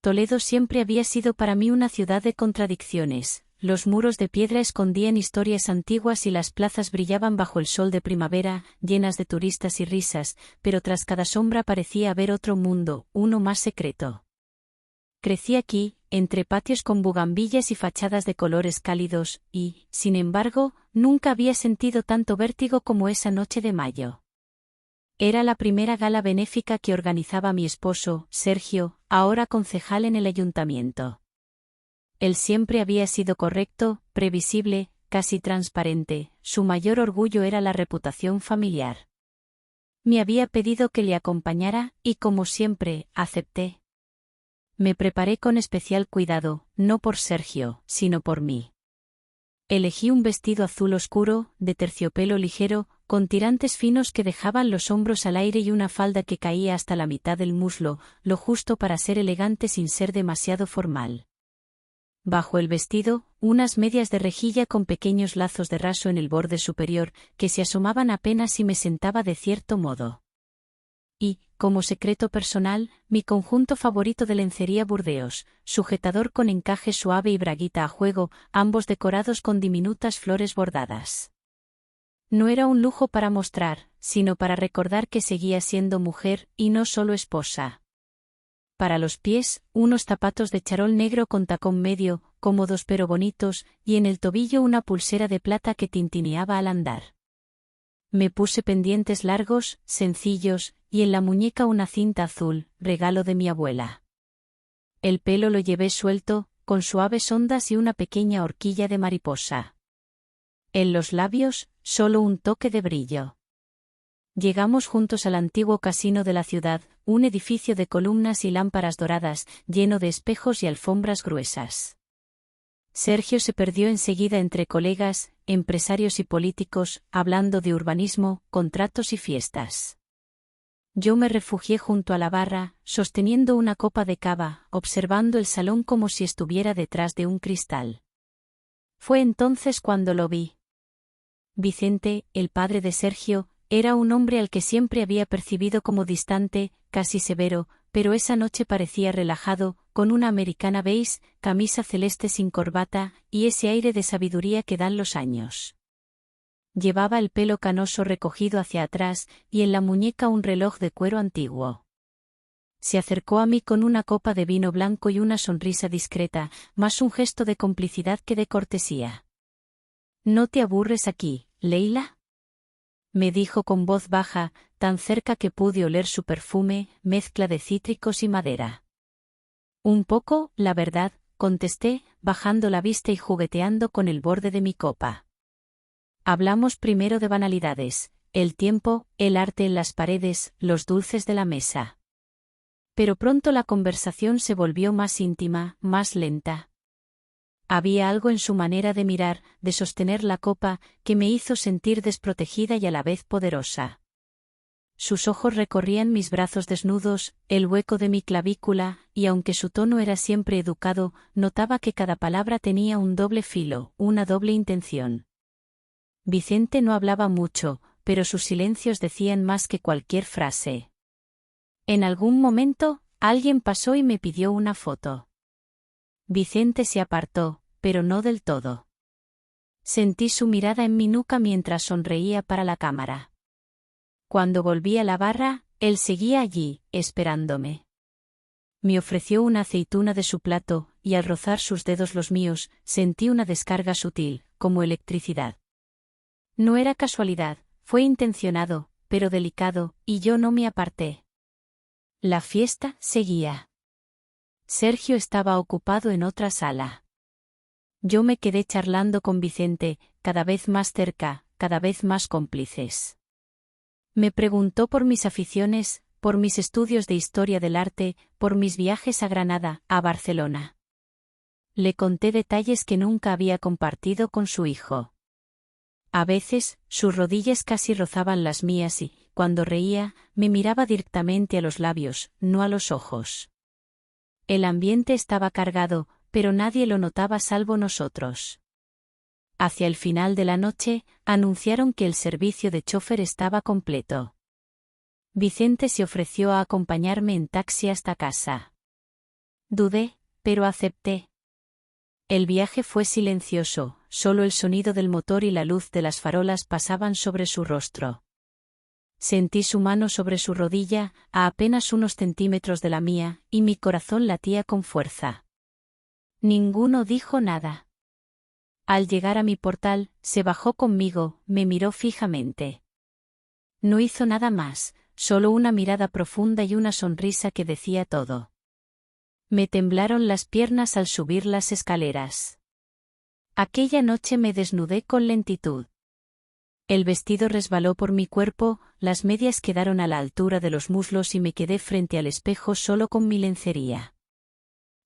Toledo siempre había sido para mí una ciudad de contradicciones. Los muros de piedra escondían historias antiguas y las plazas brillaban bajo el sol de primavera, llenas de turistas y risas, pero tras cada sombra parecía haber otro mundo, uno más secreto. Crecí aquí, entre patios con bugambillas y fachadas de colores cálidos, y, sin embargo, nunca había sentido tanto vértigo como esa noche de mayo. Era la primera gala benéfica que organizaba mi esposo, Sergio, ahora concejal en el ayuntamiento. Él siempre había sido correcto, previsible, casi transparente, su mayor orgullo era la reputación familiar. Me había pedido que le acompañara, y como siempre, acepté. Me preparé con especial cuidado, no por Sergio, sino por mí. Elegí un vestido azul oscuro, de terciopelo ligero, con tirantes finos que dejaban los hombros al aire y una falda que caía hasta la mitad del muslo, lo justo para ser elegante sin ser demasiado formal. Bajo el vestido, unas medias de rejilla con pequeños lazos de raso en el borde superior, que se asomaban apenas y me sentaba de cierto modo. Y, como secreto personal, mi conjunto favorito de lencería Burdeos, sujetador con encaje suave y braguita a juego, ambos decorados con diminutas flores bordadas. No era un lujo para mostrar, sino para recordar que seguía siendo mujer, y no solo esposa. Para los pies, unos zapatos de charol negro con tacón medio, cómodos pero bonitos, y en el tobillo una pulsera de plata que tintineaba al andar. Me puse pendientes largos, sencillos, y en la muñeca una cinta azul, regalo de mi abuela. El pelo lo llevé suelto, con suaves ondas y una pequeña horquilla de mariposa. En los labios, solo un toque de brillo. Llegamos juntos al antiguo casino de la ciudad, un edificio de columnas y lámparas doradas, lleno de espejos y alfombras gruesas. Sergio se perdió enseguida entre colegas, empresarios y políticos, hablando de urbanismo, contratos y fiestas. Yo me refugié junto a la barra, sosteniendo una copa de cava, observando el salón como si estuviera detrás de un cristal. Fue entonces cuando lo vi. Vicente, el padre de Sergio, era un hombre al que siempre había percibido como distante, casi severo, pero esa noche parecía relajado, con una americana beige, camisa celeste sin corbata, y ese aire de sabiduría que dan los años. Llevaba el pelo canoso recogido hacia atrás, y en la muñeca un reloj de cuero antiguo. Se acercó a mí con una copa de vino blanco y una sonrisa discreta, más un gesto de complicidad que de cortesía. «¿No te aburres aquí, Leila?», me dijo con voz baja, tan cerca que pude oler su perfume, mezcla de cítricos y madera. «Un poco, la verdad», contesté, bajando la vista y jugueteando con el borde de mi copa. Hablamos primero de banalidades, el tiempo, el arte en las paredes, los dulces de la mesa. Pero pronto la conversación se volvió más íntima, más lenta. Había algo en su manera de mirar, de sostener la copa, que me hizo sentir desprotegida y a la vez poderosa. Sus ojos recorrían mis brazos desnudos, el hueco de mi clavícula, y aunque su tono era siempre educado, notaba que cada palabra tenía un doble filo, una doble intención. Vicente no hablaba mucho, pero sus silencios decían más que cualquier frase. En algún momento, alguien pasó y me pidió una foto. Vicente se apartó, pero no del todo. Sentí su mirada en mi nuca mientras sonreía para la cámara. Cuando volví a la barra, él seguía allí, esperándome. Me ofreció una aceituna de su plato, y al rozar sus dedos los míos, sentí una descarga sutil, como electricidad. No era casualidad, fue intencionado, pero delicado, y yo no me aparté. La fiesta seguía. Sergio estaba ocupado en otra sala. Yo me quedé charlando con Vicente, cada vez más cerca, cada vez más cómplices. Me preguntó por mis aficiones, por mis estudios de historia del arte, por mis viajes a Granada, a Barcelona. Le conté detalles que nunca había compartido con su hijo. A veces, sus rodillas casi rozaban las mías y, cuando reía, me miraba directamente a los labios, no a los ojos. El ambiente estaba cargado, pero nadie lo notaba salvo nosotros. Hacia el final de la noche, anunciaron que el servicio de chofer estaba completo. Vicente se ofreció a acompañarme en taxi hasta casa. Dudé, pero acepté. El viaje fue silencioso, solo el sonido del motor y la luz de las farolas pasaban sobre su rostro. Sentí su mano sobre su rodilla, a apenas unos centímetros de la mía, y mi corazón latía con fuerza. Ninguno dijo nada. Al llegar a mi portal, se bajó conmigo, me miró fijamente. No hizo nada más, solo una mirada profunda y una sonrisa que decía todo. Me temblaron las piernas al subir las escaleras. Aquella noche me desnudé con lentitud. El vestido resbaló por mi cuerpo, las medias quedaron a la altura de los muslos y me quedé frente al espejo solo con mi lencería.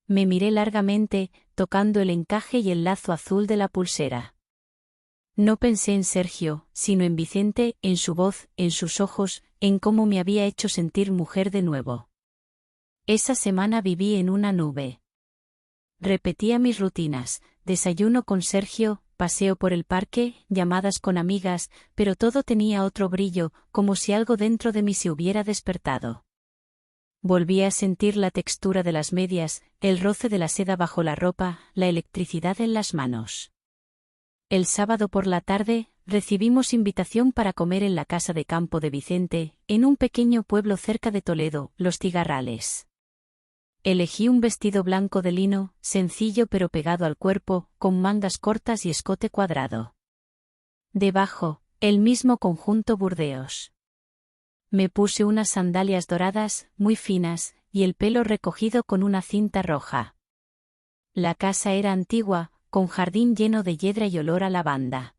Me miré largamente, tocando el encaje y el lazo azul de la pulsera. No pensé en Sergio, sino en Vicente, en su voz, en sus ojos, en cómo me había hecho sentir mujer de nuevo. Esa semana viví en una nube. Repetía mis rutinas, desayuno con Sergio, paseo por el parque, llamadas con amigas, pero todo tenía otro brillo, como si algo dentro de mí se hubiera despertado. Volví a sentir la textura de las medias, el roce de la seda bajo la ropa, la electricidad en las manos. El sábado por la tarde, recibimos invitación para comer en la casa de campo de Vicente, en un pequeño pueblo cerca de Toledo, Los Cigarrales. Elegí un vestido blanco de lino, sencillo pero pegado al cuerpo, con mangas cortas y escote cuadrado. Debajo, el mismo conjunto burdeos. Me puse unas sandalias doradas, muy finas, y el pelo recogido con una cinta roja. La casa era antigua, con jardín lleno de hiedra y olor a lavanda.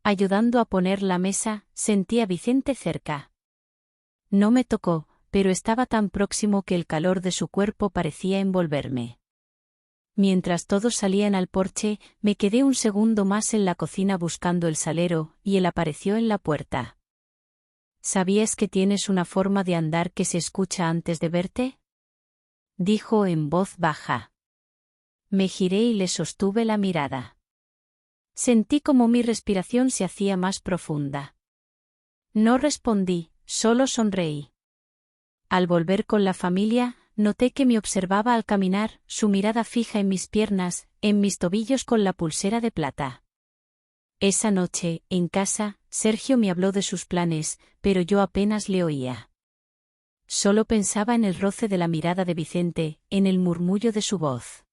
Ayudando a poner la mesa, sentí a Vicente cerca. No me tocó, pero estaba tan próximo que el calor de su cuerpo parecía envolverme. Mientras todos salían al porche, me quedé un segundo más en la cocina buscando el salero, y él apareció en la puerta. ¿Sabías que tienes una forma de andar que se escucha antes de verte? Dijo en voz baja. Me giré y le sostuve la mirada. Sentí como mi respiración se hacía más profunda. No respondí, solo sonreí. Al volver con la familia, noté que me observaba al caminar, su mirada fija en mis piernas, en mis tobillos con la pulsera de plata. Esa noche, en casa, Sergio me habló de sus planes, pero yo apenas le oía. Solo pensaba en el roce de la mirada de Vicente, en el murmullo de su voz.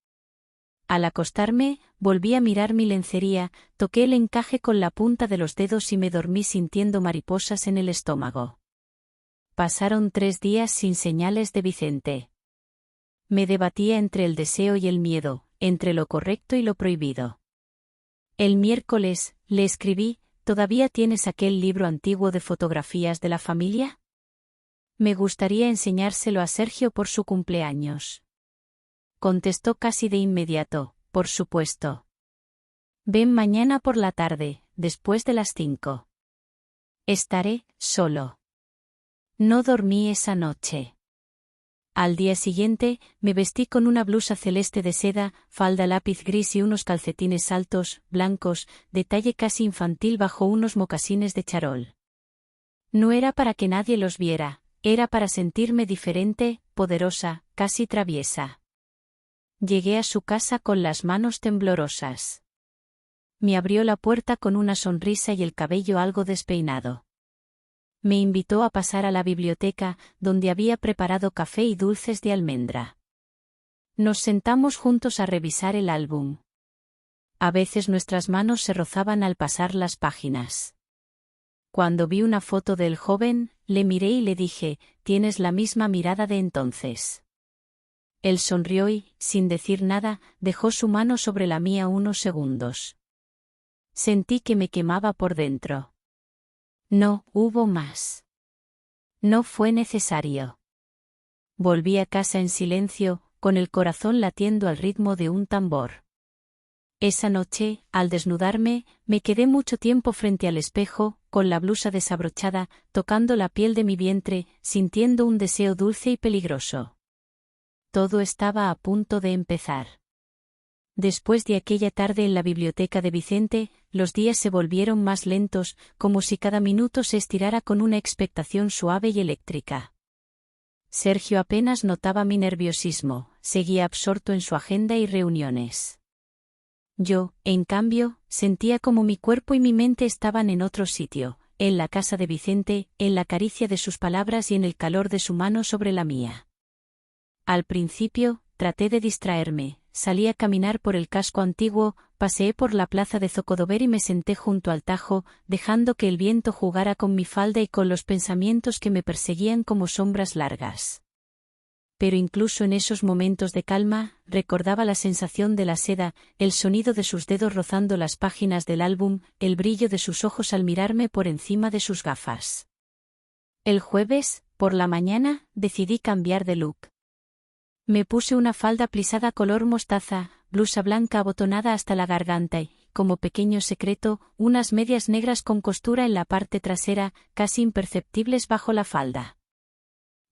Al acostarme, volví a mirar mi lencería, toqué el encaje con la punta de los dedos y me dormí sintiendo mariposas en el estómago. Pasaron 3 días sin señales de Vicente. Me debatía entre el deseo y el miedo, entre lo correcto y lo prohibido. El miércoles, le escribí, ¿todavía tienes aquel libro antiguo de fotografías de la familia? Me gustaría enseñárselo a Sergio por su cumpleaños. Contestó casi de inmediato, por supuesto. Ven mañana por la tarde, después de las 5. Estaré solo. No dormí esa noche. Al día siguiente, me vestí con una blusa celeste de seda, falda lápiz gris y unos calcetines altos, blancos, de talle casi infantil bajo unos mocasines de charol. No era para que nadie los viera, era para sentirme diferente, poderosa, casi traviesa. Llegué a su casa con las manos temblorosas. Me abrió la puerta con una sonrisa y el cabello algo despeinado. Me invitó a pasar a la biblioteca, donde había preparado café y dulces de almendra. Nos sentamos juntos a revisar el álbum. A veces nuestras manos se rozaban al pasar las páginas. Cuando vi una foto del joven, le miré y le dije, «Tienes la misma mirada de entonces». Él sonrió y, sin decir nada, dejó su mano sobre la mía unos segundos. Sentí que me quemaba por dentro. No hubo más. No fue necesario. Volví a casa en silencio, con el corazón latiendo al ritmo de un tambor. Esa noche, al desnudarme, me quedé mucho tiempo frente al espejo, con la blusa desabrochada, tocando la piel de mi vientre, sintiendo un deseo dulce y peligroso. Todo estaba a punto de empezar. Después de aquella tarde en la biblioteca de Vicente, los días se volvieron más lentos, como si cada minuto se estirara con una expectación suave y eléctrica. Sergio apenas notaba mi nerviosismo, seguía absorto en su agenda y reuniones. Yo, en cambio, sentía como mi cuerpo y mi mente estaban en otro sitio, en la casa de Vicente, en la caricia de sus palabras y en el calor de su mano sobre la mía. Al principio, traté de distraerme, salí a caminar por el casco antiguo, paseé por la plaza de Zocodover y me senté junto al Tajo, dejando que el viento jugara con mi falda y con los pensamientos que me perseguían como sombras largas. Pero incluso en esos momentos de calma, recordaba la sensación de la seda, el sonido de sus dedos rozando las páginas del álbum, el brillo de sus ojos al mirarme por encima de sus gafas. El jueves, por la mañana, decidí cambiar de look. Me puse una falda plisada color mostaza, blusa blanca abotonada hasta la garganta y, como pequeño secreto, unas medias negras con costura en la parte trasera, casi imperceptibles bajo la falda.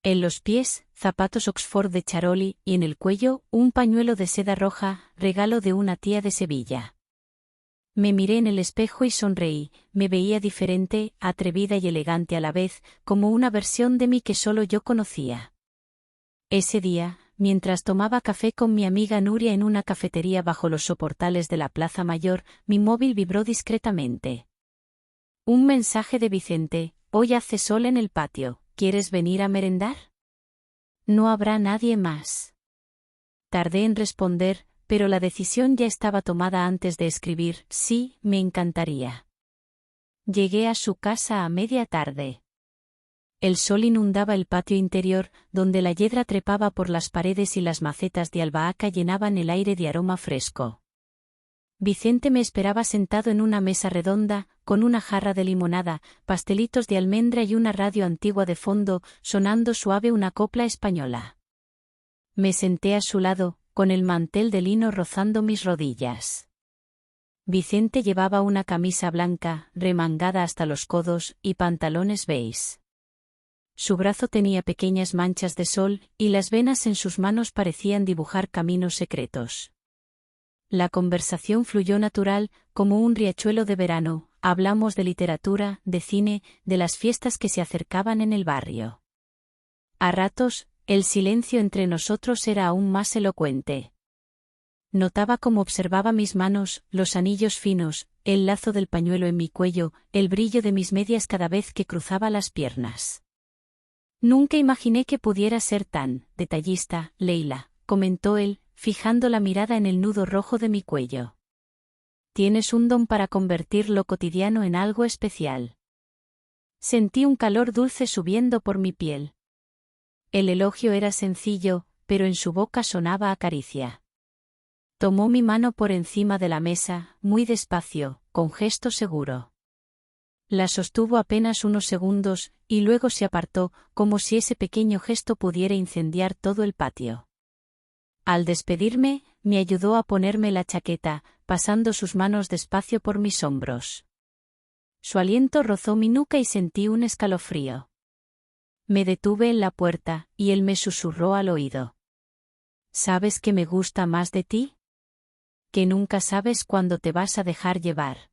En los pies, zapatos Oxford de charoli, y en el cuello, un pañuelo de seda roja, regalo de una tía de Sevilla. Me miré en el espejo y sonreí, me veía diferente, atrevida y elegante a la vez, como una versión de mí que solo yo conocía. Ese día, mientras tomaba café con mi amiga Nuria en una cafetería bajo los soportales de la Plaza Mayor, mi móvil vibró discretamente. Un mensaje de Vicente: hoy hace sol en el patio, ¿quieres venir a merendar? No habrá nadie más. Tardé en responder, pero la decisión ya estaba tomada antes de escribir: sí, me encantaría. Llegué a su casa a media tarde. El sol inundaba el patio interior, donde la hiedra trepaba por las paredes y las macetas de albahaca llenaban el aire de aroma fresco. Vicente me esperaba sentado en una mesa redonda, con una jarra de limonada, pastelitos de almendra y una radio antigua de fondo, sonando suave una copla española. Me senté a su lado, con el mantel de lino rozando mis rodillas. Vicente llevaba una camisa blanca, remangada hasta los codos, y pantalones beige. Su brazo tenía pequeñas manchas de sol, y las venas en sus manos parecían dibujar caminos secretos. La conversación fluyó natural, como un riachuelo de verano. Hablamos de literatura, de cine, de las fiestas que se acercaban en el barrio. A ratos, el silencio entre nosotros era aún más elocuente. Notaba cómo observaba mis manos, los anillos finos, el lazo del pañuelo en mi cuello, el brillo de mis medias cada vez que cruzaba las piernas. Nunca imaginé que pudiera ser tan detallista, Leila, comentó él, fijando la mirada en el nudo rojo de mi cuello. Tienes un don para convertir lo cotidiano en algo especial. Sentí un calor dulce subiendo por mi piel. El elogio era sencillo, pero en su boca sonaba a caricia. Tomó mi mano por encima de la mesa, muy despacio, con gesto seguro. La sostuvo apenas unos segundos, y luego se apartó, como si ese pequeño gesto pudiera incendiar todo el patio. Al despedirme, me ayudó a ponerme la chaqueta, pasando sus manos despacio por mis hombros. Su aliento rozó mi nuca y sentí un escalofrío. Me detuve en la puerta, y él me susurró al oído: ¿sabes qué me gusta más de ti? Que nunca sabes cuándo te vas a dejar llevar.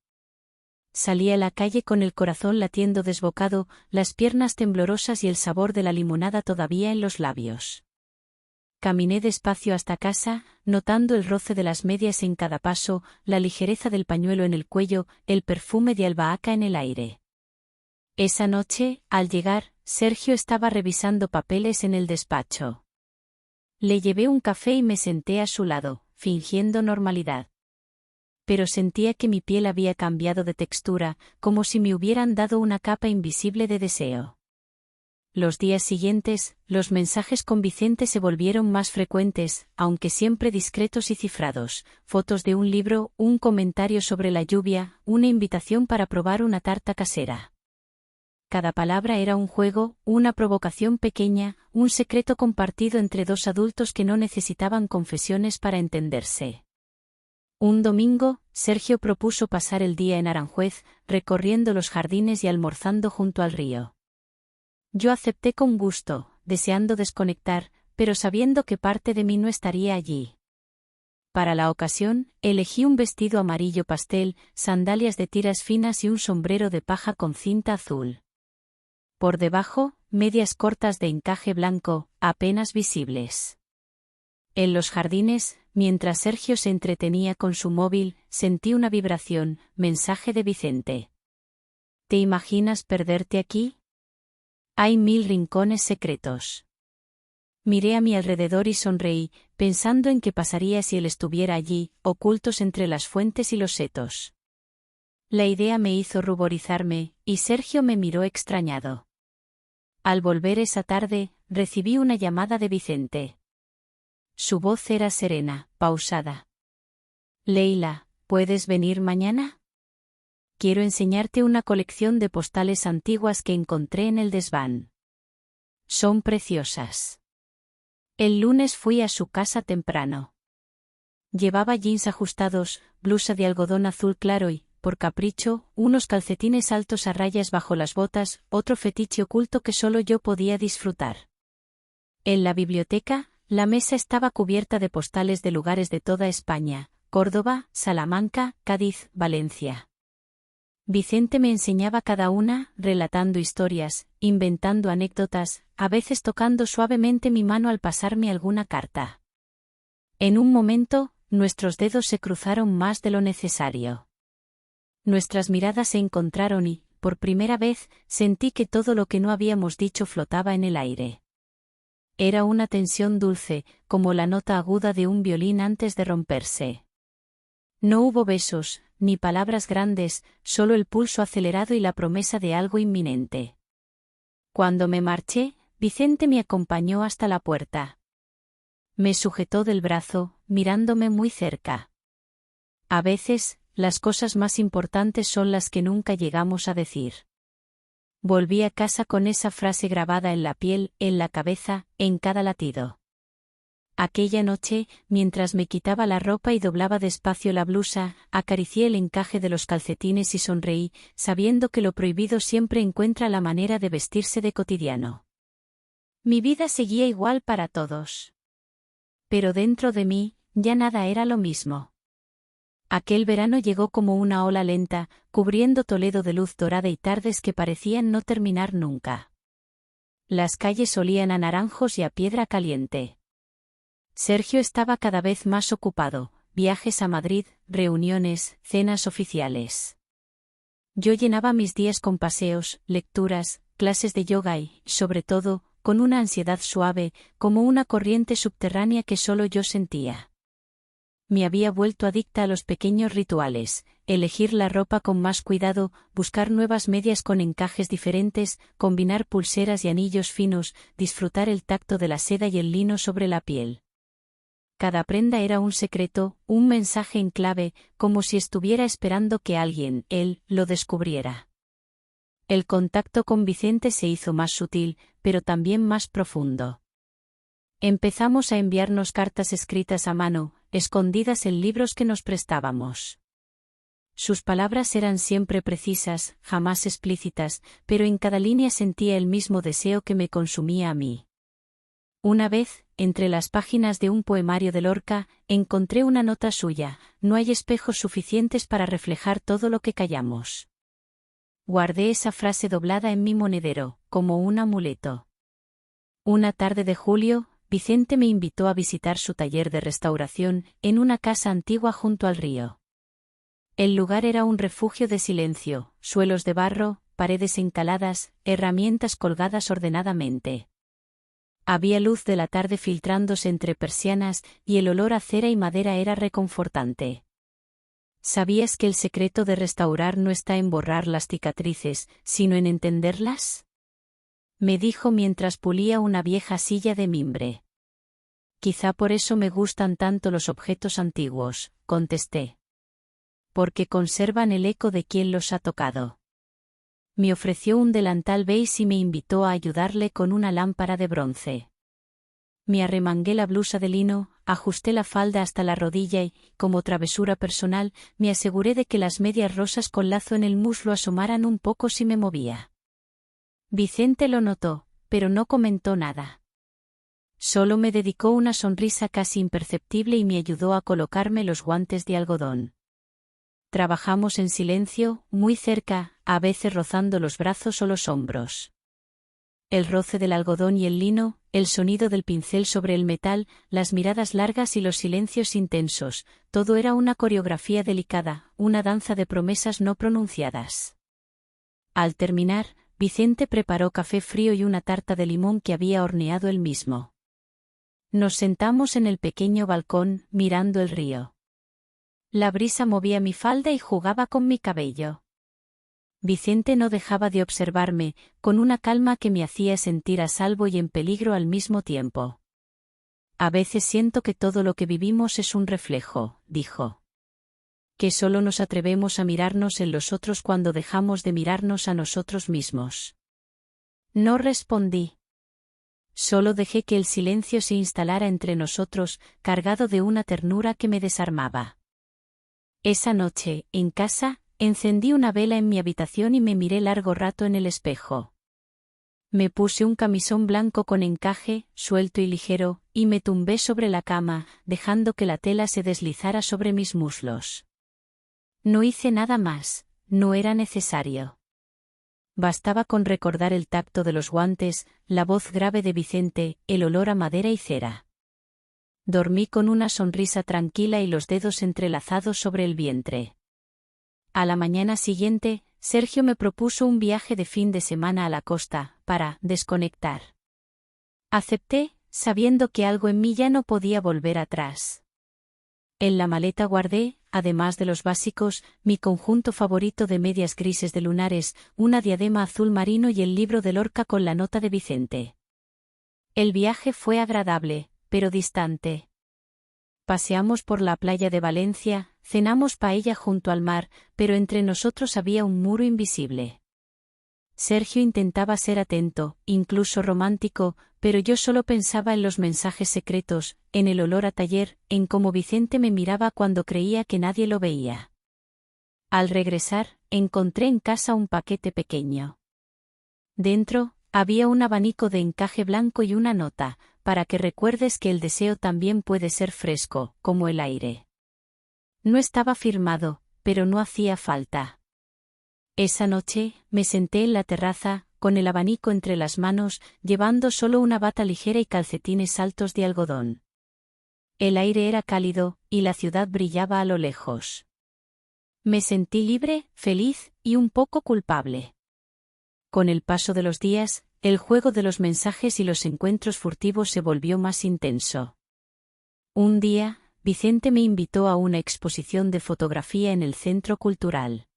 Salí a la calle con el corazón latiendo desbocado, las piernas temblorosas y el sabor de la limonada todavía en los labios. Caminé despacio hasta casa, notando el roce de las medias en cada paso, la ligereza del pañuelo en el cuello, el perfume de albahaca en el aire. Esa noche, al llegar, Sergio estaba revisando papeles en el despacho. Le llevé un café y me senté a su lado, fingiendo normalidad. Pero sentía que mi piel había cambiado de textura, como si me hubieran dado una capa invisible de deseo. Los días siguientes, los mensajes con Vicente se volvieron más frecuentes, aunque siempre discretos y cifrados: fotos de un libro, un comentario sobre la lluvia, una invitación para probar una tarta casera. Cada palabra era un juego, una provocación pequeña, un secreto compartido entre dos adultos que no necesitaban confesiones para entenderse. Un domingo, Sergio propuso pasar el día en Aranjuez, recorriendo los jardines y almorzando junto al río. Yo acepté con gusto, deseando desconectar, pero sabiendo que parte de mí no estaría allí. Para la ocasión, elegí un vestido amarillo pastel, sandalias de tiras finas y un sombrero de paja con cinta azul. Por debajo, medias cortas de encaje blanco, apenas visibles. En los jardines, mientras Sergio se entretenía con su móvil, sentí una vibración, mensaje de Vicente. ¿Te imaginas perderte aquí? Hay 1000 rincones secretos. Miré a mi alrededor y sonreí, pensando en qué pasaría si él estuviera allí, ocultos entre las fuentes y los setos. La idea me hizo ruborizarme, y Sergio me miró extrañado. Al volver esa tarde, recibí una llamada de Vicente. Su voz era serena, pausada. Leila, ¿puedes venir mañana? Quiero enseñarte una colección de postales antiguas que encontré en el desván. Son preciosas. El lunes fui a su casa temprano. Llevaba jeans ajustados, blusa de algodón azul claro y, por capricho, unos calcetines altos a rayas bajo las botas, otro fetiche oculto que solo yo podía disfrutar. En la biblioteca, la mesa estaba cubierta de postales de lugares de toda España, Córdoba, Salamanca, Cádiz, Valencia. Vicente me enseñaba cada una, relatando historias, inventando anécdotas, a veces tocando suavemente mi mano al pasarme alguna carta. En un momento, nuestros dedos se cruzaron más de lo necesario. Nuestras miradas se encontraron y, por primera vez, sentí que todo lo que no habíamos dicho flotaba en el aire. Era una tensión dulce, como la nota aguda de un violín antes de romperse. No hubo besos, ni palabras grandes, solo el pulso acelerado y la promesa de algo inminente. Cuando me marché, Vicente me acompañó hasta la puerta. Me sujetó del brazo, mirándome muy cerca. A veces, las cosas más importantes son las que nunca llegamos a decir. Volví a casa con esa frase grabada en la piel, en la cabeza, en cada latido. Aquella noche, mientras me quitaba la ropa y doblaba despacio la blusa, acaricié el encaje de los calcetines y sonreí, sabiendo que lo prohibido siempre encuentra la manera de vestirse de cotidiano. Mi vida seguía igual para todos. Pero dentro de mí, ya nada era lo mismo. Aquel verano llegó como una ola lenta, cubriendo Toledo de luz dorada y tardes que parecían no terminar nunca. Las calles olían a naranjos y a piedra caliente. Sergio estaba cada vez más ocupado, viajes a Madrid, reuniones, cenas oficiales. Yo llenaba mis días con paseos, lecturas, clases de yoga y, sobre todo, con una ansiedad suave, como una corriente subterránea que solo yo sentía. Me había vuelto adicta a los pequeños rituales, elegir la ropa con más cuidado, buscar nuevas medias con encajes diferentes, combinar pulseras y anillos finos, disfrutar el tacto de la seda y el lino sobre la piel. Cada prenda era un secreto, un mensaje en clave, como si estuviera esperando que alguien, él, lo descubriera. El contacto con Vicente se hizo más sutil, pero también más profundo. Empezamos a enviarnos cartas escritas a mano, escondidas en libros que nos prestábamos. Sus palabras eran siempre precisas, jamás explícitas, pero en cada línea sentía el mismo deseo que me consumía a mí. Una vez, entre las páginas de un poemario de Lorca, encontré una nota suya: no hay espejos suficientes para reflejar todo lo que callamos. Guardé esa frase doblada en mi monedero, como un amuleto. Una tarde de julio, Vicente me invitó a visitar su taller de restauración, en una casa antigua junto al río. El lugar era un refugio de silencio, suelos de barro, paredes encaladas, herramientas colgadas ordenadamente. Había luz de la tarde filtrándose entre persianas, y el olor a cera y madera era reconfortante. ¿Sabías que el secreto de restaurar no está en borrar las cicatrices, sino en entenderlas? Me dijo mientras pulía una vieja silla de mimbre. Quizá por eso me gustan tanto los objetos antiguos, contesté. Porque conservan el eco de quien los ha tocado. Me ofreció un delantal beige y me invitó a ayudarle con una lámpara de bronce. Me arremangué la blusa de lino, ajusté la falda hasta la rodilla y, como travesura personal, me aseguré de que las medias rosas con lazo en el muslo asomaran un poco si me movía. Vicente lo notó, pero no comentó nada. Solo me dedicó una sonrisa casi imperceptible y me ayudó a colocarme los guantes de algodón. Trabajamos en silencio, muy cerca, a veces rozando los brazos o los hombros. El roce del algodón y el lino, el sonido del pincel sobre el metal, las miradas largas y los silencios intensos, todo era una coreografía delicada, una danza de promesas no pronunciadas. Al terminar, Vicente preparó café frío y una tarta de limón que había horneado él mismo. Nos sentamos en el pequeño balcón, mirando el río. La brisa movía mi falda y jugaba con mi cabello. Vicente no dejaba de observarme, con una calma que me hacía sentir a salvo y en peligro al mismo tiempo. A veces siento que todo lo que vivimos es un reflejo, dijo. Que solo nos atrevemos a mirarnos en los otros cuando dejamos de mirarnos a nosotros mismos. No respondí. Solo dejé que el silencio se instalara entre nosotros, cargado de una ternura que me desarmaba. Esa noche, en casa, encendí una vela en mi habitación y me miré largo rato en el espejo. Me puse un camisón blanco con encaje, suelto y ligero, y me tumbé sobre la cama, dejando que la tela se deslizara sobre mis muslos. No hice nada más, no era necesario. Bastaba con recordar el tacto de los guantes, la voz grave de Vicente, el olor a madera y cera. Dormí con una sonrisa tranquila y los dedos entrelazados sobre el vientre. A la mañana siguiente, Sergio me propuso un viaje de fin de semana a la costa, para desconectar. Acepté, sabiendo que algo en mí ya no podía volver atrás. En la maleta guardé, además de los básicos, mi conjunto favorito de medias grises de lunares, una diadema azul marino y el libro de Lorca con la nota de Vicente. El viaje fue agradable, pero distante. Paseamos por la playa de Valencia, cenamos paella junto al mar, pero entre nosotros había un muro invisible. Sergio intentaba ser atento, incluso romántico, pero yo solo pensaba en los mensajes secretos, en el olor a taller, en cómo Vicente me miraba cuando creía que nadie lo veía. Al regresar, encontré en casa un paquete pequeño. Dentro, había un abanico de encaje blanco y una nota, para que recuerdes que el deseo también puede ser fresco, como el aire. No estaba firmado, pero no hacía falta. Esa noche, me senté en la terraza, con el abanico entre las manos, llevando solo una bata ligera y calcetines altos de algodón. El aire era cálido, y la ciudad brillaba a lo lejos. Me sentí libre, feliz, y un poco culpable. Con el paso de los días, el juego de los mensajes y los encuentros furtivos se volvió más intenso. Un día, Vicente me invitó a una exposición de fotografía en el Centro Cultural.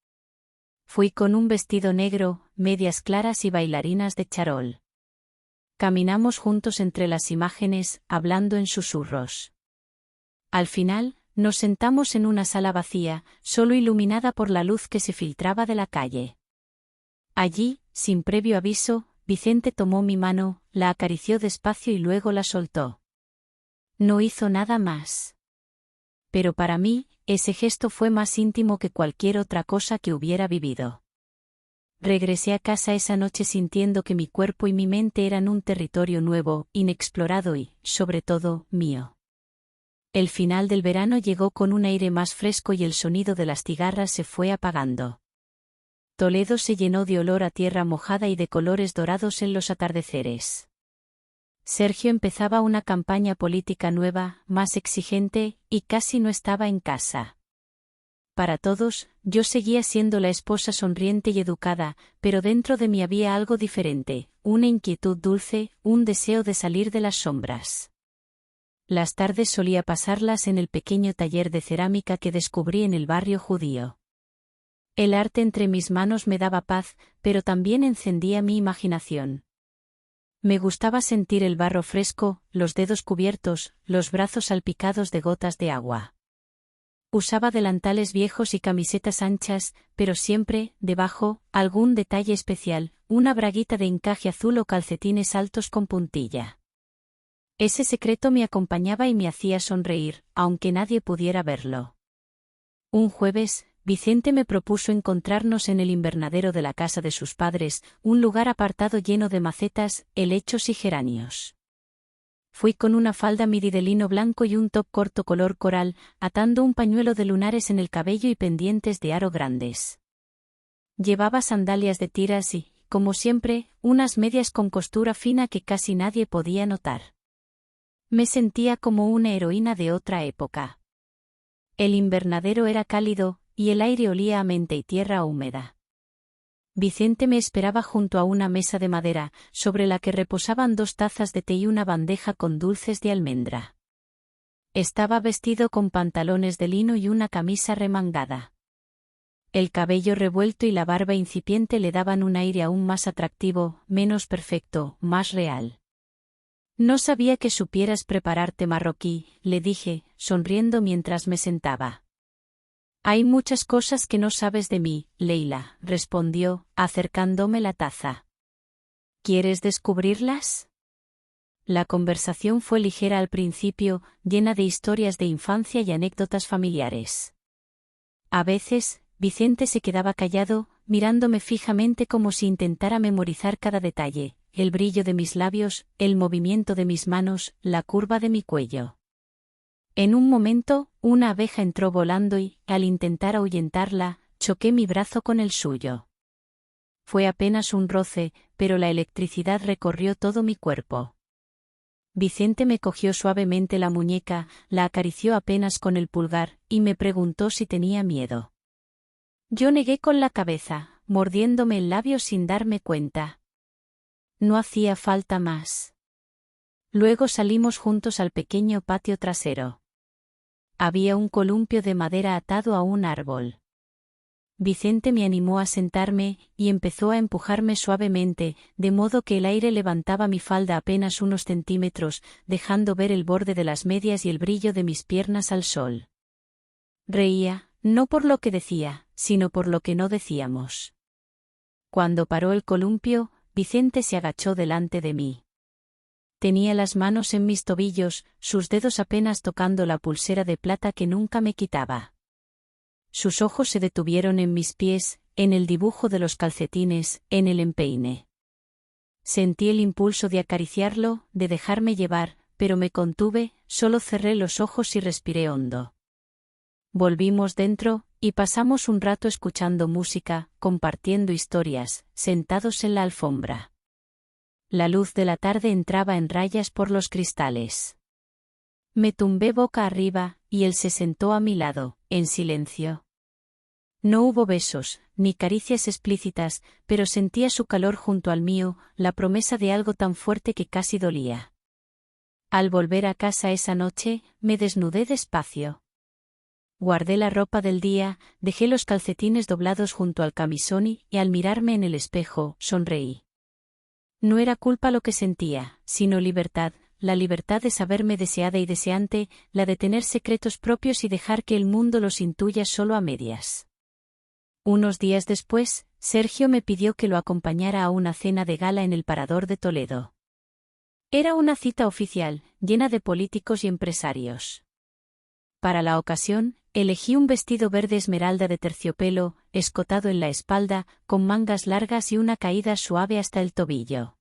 Fui con un vestido negro, medias claras y bailarinas de charol. Caminamos juntos entre las imágenes, hablando en susurros. Al final, nos sentamos en una sala vacía, solo iluminada por la luz que se filtraba de la calle. Allí, sin previo aviso, Vicente tomó mi mano, la acarició despacio y luego la soltó. No hizo nada más. Pero para mí, ese gesto fue más íntimo que cualquier otra cosa que hubiera vivido. Regresé a casa esa noche sintiendo que mi cuerpo y mi mente eran un territorio nuevo, inexplorado y, sobre todo, mío. El final del verano llegó con un aire más fresco y el sonido de las cigarras se fue apagando. Toledo se llenó de olor a tierra mojada y de colores dorados en los atardeceres. Sergio empezaba una campaña política nueva, más exigente, y casi no estaba en casa. Para todos, yo seguía siendo la esposa sonriente y educada, pero dentro de mí había algo diferente, una inquietud dulce, un deseo de salir de las sombras. Las tardes solía pasarlas en el pequeño taller de cerámica que descubrí en el barrio judío. El arte entre mis manos me daba paz, pero también encendía mi imaginación. Me gustaba sentir el barro fresco, los dedos cubiertos, los brazos salpicados de gotas de agua. Usaba delantales viejos y camisetas anchas, pero siempre, debajo, algún detalle especial, una braguita de encaje azul o calcetines altos con puntilla. Ese secreto me acompañaba y me hacía sonreír, aunque nadie pudiera verlo. Un jueves, Vicente me propuso encontrarnos en el invernadero de la casa de sus padres, un lugar apartado lleno de macetas, helechos y geranios. Fui con una falda midi de lino blanco y un top corto color coral, atando un pañuelo de lunares en el cabello y pendientes de aro grandes. Llevaba sandalias de tiras y, como siempre, unas medias con costura fina que casi nadie podía notar. Me sentía como una heroína de otra época. El invernadero era cálido, y el aire olía a menta y tierra húmeda. Vicente me esperaba junto a una mesa de madera, sobre la que reposaban 2 tazas de té y una bandeja con dulces de almendra. Estaba vestido con pantalones de lino y una camisa remangada. El cabello revuelto y la barba incipiente le daban un aire aún más atractivo, menos perfecto, más real. No sabía que supieras preparar té marroquí, le dije, sonriendo mientras me sentaba. Hay muchas cosas que no sabes de mí, Leila, respondió, acercándome la taza. ¿Quieres descubrirlas? La conversación fue ligera al principio, llena de historias de infancia y anécdotas familiares. A veces, Vicente se quedaba callado, mirándome fijamente como si intentara memorizar cada detalle, el brillo de mis labios, el movimiento de mis manos, la curva de mi cuello. En un momento, una abeja entró volando y, al intentar ahuyentarla, choqué mi brazo con el suyo. Fue apenas un roce, pero la electricidad recorrió todo mi cuerpo. Vicente me cogió suavemente la muñeca, la acarició apenas con el pulgar, y me preguntó si tenía miedo. Yo negué con la cabeza, mordiéndome el labio sin darme cuenta. No hacía falta más. Luego salimos juntos al pequeño patio trasero. Había un columpio de madera atado a un árbol. Vicente me animó a sentarme, y empezó a empujarme suavemente, de modo que el aire levantaba mi falda apenas unos centímetros, dejando ver el borde de las medias y el brillo de mis piernas al sol. Reía, no por lo que decía, sino por lo que no decíamos. Cuando paró el columpio, Vicente se agachó delante de mí. Tenía las manos en mis tobillos, sus dedos apenas tocando la pulsera de plata que nunca me quitaba. Sus ojos se detuvieron en mis pies, en el dibujo de los calcetines, en el empeine. Sentí el impulso de acariciarlo, de dejarme llevar, pero me contuve, solo cerré los ojos y respiré hondo. Volvimos dentro, y pasamos un rato escuchando música, compartiendo historias, sentados en la alfombra. La luz de la tarde entraba en rayas por los cristales. Me tumbé boca arriba, y él se sentó a mi lado, en silencio. No hubo besos, ni caricias explícitas, pero sentía su calor junto al mío, la promesa de algo tan fuerte que casi dolía. Al volver a casa esa noche, me desnudé despacio. Guardé la ropa del día, dejé los calcetines doblados junto al camisón y, al mirarme en el espejo, sonreí. No era culpa lo que sentía, sino libertad, la libertad de saberme deseada y deseante, la de tener secretos propios y dejar que el mundo los intuya solo a medias. Unos días después, Sergio me pidió que lo acompañara a una cena de gala en el Parador de Toledo. Era una cita oficial, llena de políticos y empresarios. Para la ocasión, elegí un vestido verde esmeralda de terciopelo, escotado en la espalda, con mangas largas y una caída suave hasta el tobillo.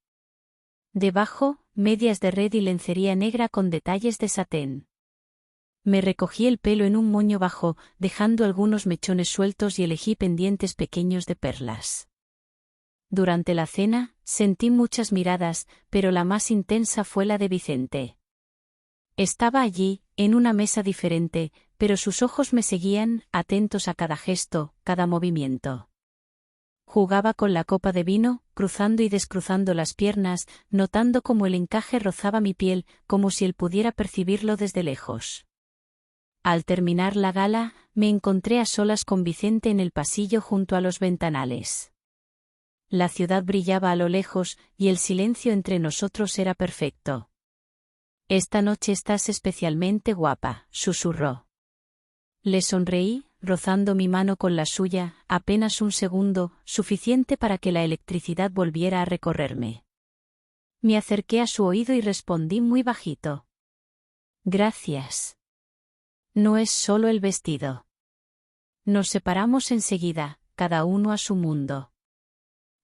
Debajo, medias de red y lencería negra con detalles de satén. Me recogí el pelo en un moño bajo, dejando algunos mechones sueltos y elegí pendientes pequeños de perlas. Durante la cena, sentí muchas miradas, pero la más intensa fue la de Vicente. Estaba allí, en una mesa diferente, pero sus ojos me seguían, atentos a cada gesto, cada movimiento. Jugaba con la copa de vino, cruzando y descruzando las piernas, notando cómo el encaje rozaba mi piel, como si él pudiera percibirlo desde lejos. Al terminar la gala, me encontré a solas con Vicente en el pasillo junto a los ventanales. La ciudad brillaba a lo lejos, y el silencio entre nosotros era perfecto. «Esta noche estás especialmente guapa», susurró. Le sonreí, rozando mi mano con la suya, apenas un segundo, suficiente para que la electricidad volviera a recorrerme. Me acerqué a su oído y respondí muy bajito. «Gracias. No es solo el vestido». Nos separamos enseguida, cada uno a su mundo.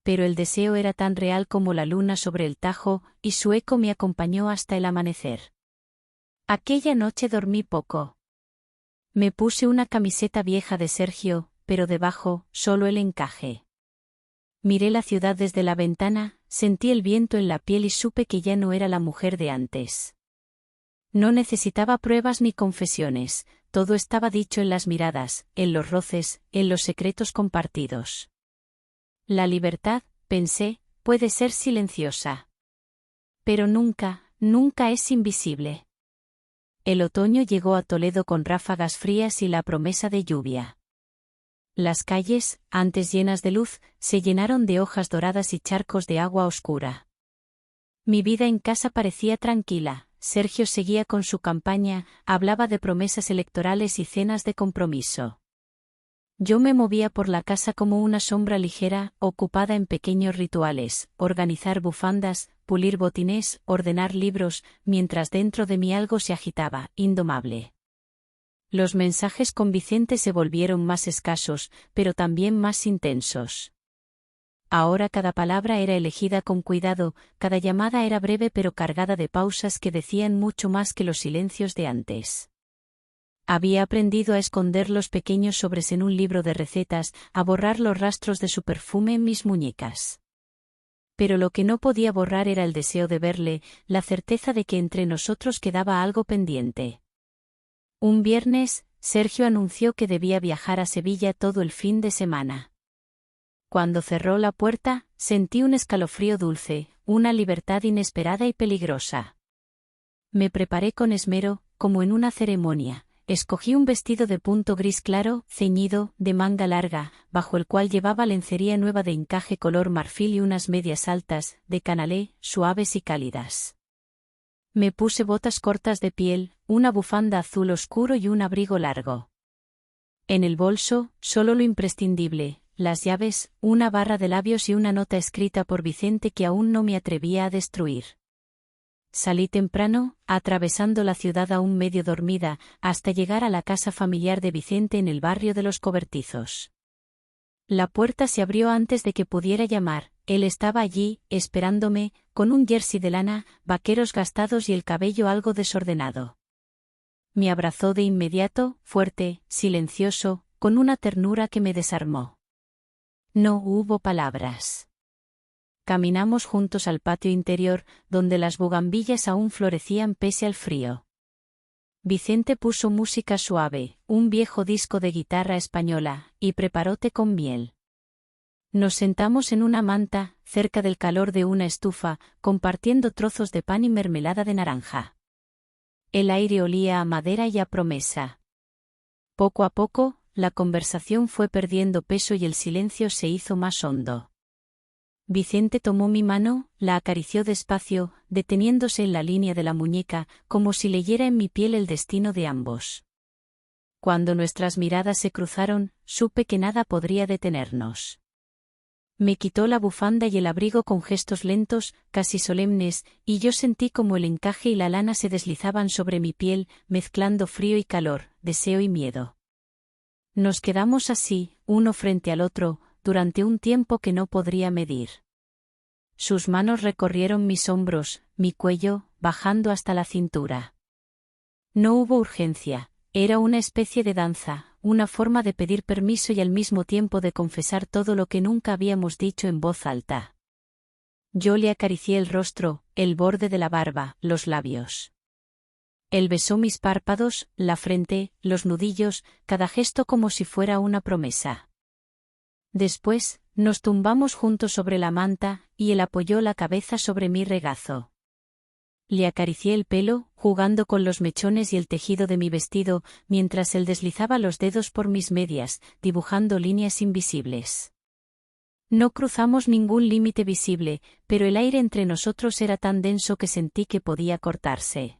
Pero el deseo era tan real como la luna sobre el Tajo, y su eco me acompañó hasta el amanecer. Aquella noche dormí poco. Me puse una camiseta vieja de Sergio, pero debajo, solo el encaje. Miré la ciudad desde la ventana, sentí el viento en la piel y supe que ya no era la mujer de antes. No necesitaba pruebas ni confesiones, todo estaba dicho en las miradas, en los roces, en los secretos compartidos. La libertad, pensé, puede ser silenciosa. Pero nunca, nunca es invisible. El otoño llegó a Toledo con ráfagas frías y la promesa de lluvia. Las calles, antes llenas de luz, se llenaron de hojas doradas y charcos de agua oscura. Mi vida en casa parecía tranquila. Sergio seguía con su campaña, hablaba de promesas electorales y cenas de compromiso. Yo me movía por la casa como una sombra ligera, ocupada en pequeños rituales, organizar bufandas, pulir botines, ordenar libros, mientras dentro de mí algo se agitaba, indomable. Los mensajes con Vicente se volvieron más escasos, pero también más intensos. Ahora cada palabra era elegida con cuidado, cada llamada era breve pero cargada de pausas que decían mucho más que los silencios de antes. Había aprendido a esconder los pequeños sobres en un libro de recetas, a borrar los rastros de su perfume en mis muñecas. Pero lo que no podía borrar era el deseo de verle, la certeza de que entre nosotros quedaba algo pendiente. Un viernes, Sergio anunció que debía viajar a Sevilla todo el fin de semana. Cuando cerró la puerta, sentí un escalofrío dulce, una libertad inesperada y peligrosa. Me preparé con esmero, como en una ceremonia. Escogí un vestido de punto gris claro, ceñido, de manga larga, bajo el cual llevaba lencería nueva de encaje color marfil y unas medias altas, de canalé, suaves y cálidas. Me puse botas cortas de piel, una bufanda azul oscuro y un abrigo largo. En el bolso, solo lo imprescindible, las llaves, una barra de labios y una nota escrita por Vicente que aún no me atrevía a destruir. Salí temprano, atravesando la ciudad aún medio dormida, hasta llegar a la casa familiar de Vicente en el barrio de los Cobertizos. La puerta se abrió antes de que pudiera llamar, él estaba allí, esperándome, con un jersey de lana, vaqueros gastados y el cabello algo desordenado. Me abrazó de inmediato, fuerte, silencioso, con una ternura que me desarmó. No hubo palabras. Caminamos juntos al patio interior, donde las bugambillas aún florecían pese al frío. Vicente puso música suave, un viejo disco de guitarra española, y preparó té con miel. Nos sentamos en una manta, cerca del calor de una estufa, compartiendo trozos de pan y mermelada de naranja. El aire olía a madera y a promesa. Poco a poco, la conversación fue perdiendo peso y el silencio se hizo más hondo. Vicente tomó mi mano, la acarició despacio, deteniéndose en la línea de la muñeca, como si leyera en mi piel el destino de ambos. Cuando nuestras miradas se cruzaron, supe que nada podría detenernos. Me quitó la bufanda y el abrigo con gestos lentos, casi solemnes, y yo sentí como el encaje y la lana se deslizaban sobre mi piel, mezclando frío y calor, deseo y miedo. Nos quedamos así, uno frente al otro, durante un tiempo que no podría medir. Sus manos recorrieron mis hombros, mi cuello, bajando hasta la cintura. No hubo urgencia, era una especie de danza, una forma de pedir permiso y al mismo tiempo de confesar todo lo que nunca habíamos dicho en voz alta. Yo le acaricié el rostro, el borde de la barba, los labios. Él besó mis párpados, la frente, los nudillos, cada gesto como si fuera una promesa. Después, nos tumbamos juntos sobre la manta, y él apoyó la cabeza sobre mi regazo. Le acaricié el pelo, jugando con los mechones y el tejido de mi vestido, mientras él deslizaba los dedos por mis medias, dibujando líneas invisibles. No cruzamos ningún límite visible, pero el aire entre nosotros era tan denso que sentí que podía cortarse.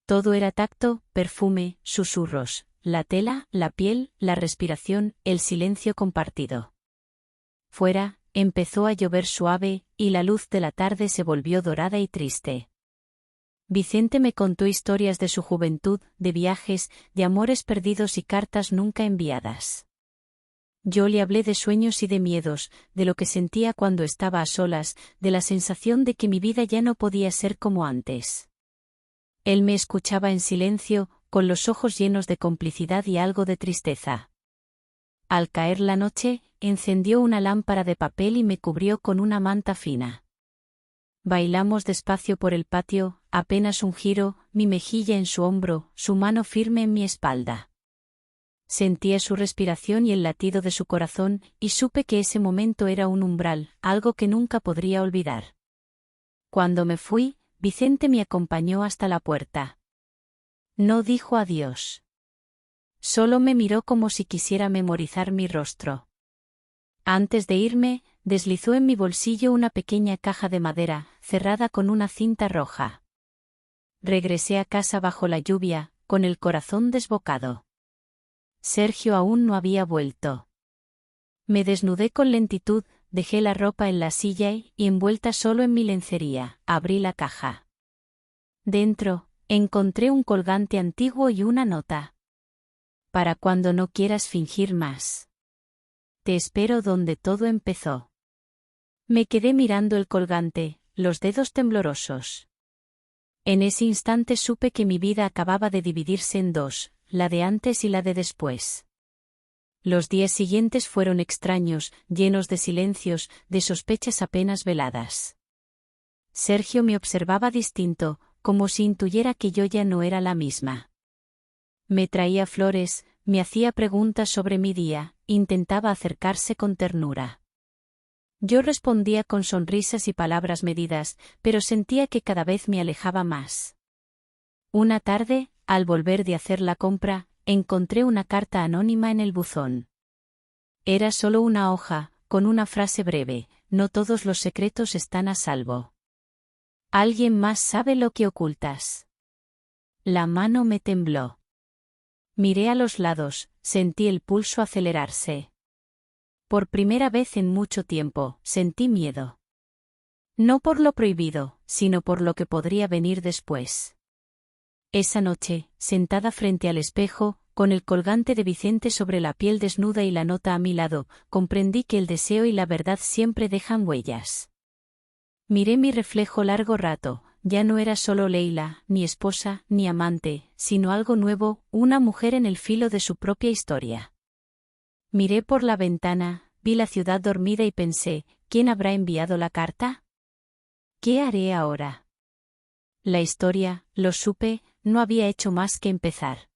Todo era tacto, perfume, susurros, la tela, la piel, la respiración, el silencio compartido. Fuera, empezó a llover suave, y la luz de la tarde se volvió dorada y triste. Vicente me contó historias de su juventud, de viajes, de amores perdidos y cartas nunca enviadas. Yo le hablé de sueños y de miedos, de lo que sentía cuando estaba a solas, de la sensación de que mi vida ya no podía ser como antes. Él me escuchaba en silencio, con los ojos llenos de complicidad y algo de tristeza. Al caer la noche, encendió una lámpara de papel y me cubrió con una manta fina. Bailamos despacio por el patio, apenas un giro, mi mejilla en su hombro, su mano firme en mi espalda. Sentía su respiración y el latido de su corazón, y supe que ese momento era un umbral, algo que nunca podría olvidar. Cuando me fui, Vicente me acompañó hasta la puerta. No dijo adiós. Solo me miró como si quisiera memorizar mi rostro. Antes de irme, deslizó en mi bolsillo una pequeña caja de madera, cerrada con una cinta roja. Regresé a casa bajo la lluvia, con el corazón desbocado. Sergio aún no había vuelto. Me desnudé con lentitud, dejé la ropa en la silla y, envuelta solo en mi lencería, abrí la caja. Dentro, encontré un colgante antiguo y una nota. Para cuando no quieras fingir más. Te espero donde todo empezó. Me quedé mirando el colgante, los dedos temblorosos. En ese instante supe que mi vida acababa de dividirse en dos, la de antes y la de después. Los días siguientes fueron extraños, llenos de silencios, de sospechas apenas veladas. Sergio me observaba distinto, como si intuyera que yo ya no era la misma. Me traía flores, me hacía preguntas sobre mi día, intentaba acercarse con ternura. Yo respondía con sonrisas y palabras medidas, pero sentía que cada vez me alejaba más. Una tarde, al volver de hacer la compra, encontré una carta anónima en el buzón. Era solo una hoja, con una frase breve: no todos los secretos están a salvo. Alguien más sabe lo que ocultas. La mano me tembló. Miré a los lados, sentí el pulso acelerarse. Por primera vez en mucho tiempo, sentí miedo. No por lo prohibido, sino por lo que podría venir después. Esa noche, sentada frente al espejo, con el colgante de Vicente sobre la piel desnuda y la nota a mi lado, comprendí que el deseo y la verdad siempre dejan huellas. Miré mi reflejo largo rato, ya no era solo Leila, ni esposa, ni amante, sino algo nuevo, una mujer en el filo de su propia historia. Miré por la ventana, vi la ciudad dormida y pensé: ¿quién habrá enviado la carta? ¿Qué haré ahora? La historia, lo supe, no había hecho más que empezar.